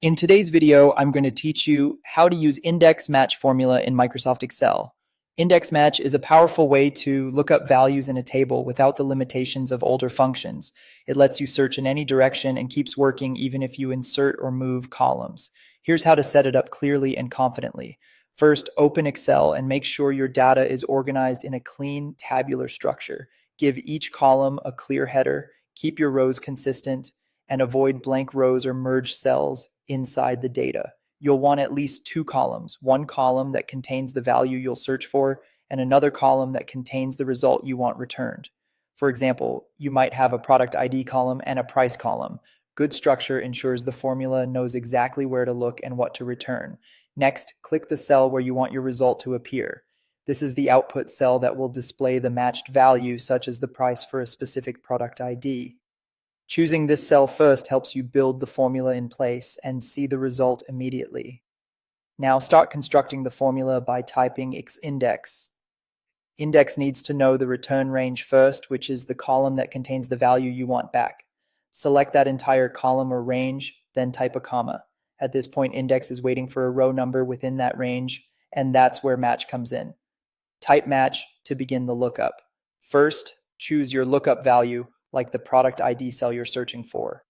In today's video, I'm going to teach you how to use index match formula in Microsoft Excel. Index match is a powerful way to look up values in a table without the limitations of older functions. It lets you search in any direction and keeps working even if you insert or move columns. Here's how to set it up clearly and confidently. First, open Excel and make sure your data is organized in a clean, tabular structure. Give each column a clear header, keep your rows consistent, and avoid blank rows or merged cells inside the data. You'll want at least two columns, one column that contains the value you'll search for and another column that contains the result you want returned. For example, you might have a product ID column and a price column. Good structure ensures the formula knows exactly where to look and what to return. Next, click the cell where you want your result to appear. This is the output cell that will display the matched value, such as the price for a specific product ID. Choosing this cell first helps you build the formula in place and see the result immediately. Now start constructing the formula by typing index. Index needs to know the return range first, which is the column that contains the value you want back. Select that entire column or range, then type a comma. At this point, index is waiting for a row number within that range, and that's where match comes in. Type match to begin the lookup. First, choose your lookup value, like the product ID cell you're searching for.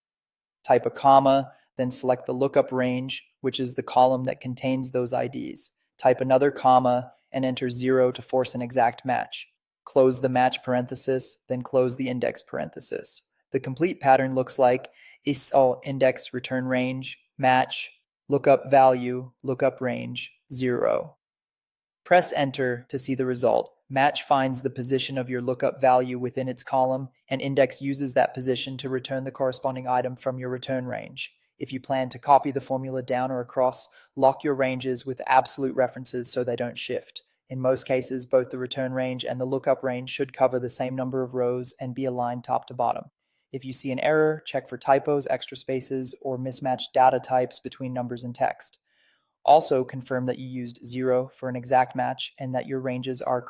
Type a comma, then select the lookup range, which is the column that contains those IDs. Type another comma and enter 0 to force an exact match. Close the match parenthesis, then close the index parenthesis. The complete pattern looks like Exel index return range, match, lookup value, lookup range, 0. Press enter to see the result. Match finds the position of your lookup value within its column, and index uses that position to return the corresponding item from your return range. If you plan to copy the formula down or across, lock your ranges with absolute references so they don't shift. In most cases, both the return range and the lookup range should cover the same number of rows and be aligned top to bottom. If you see an error, check for typos, extra spaces, or mismatched data types between numbers and text. Also confirm that you used 0 for an exact match and that your ranges are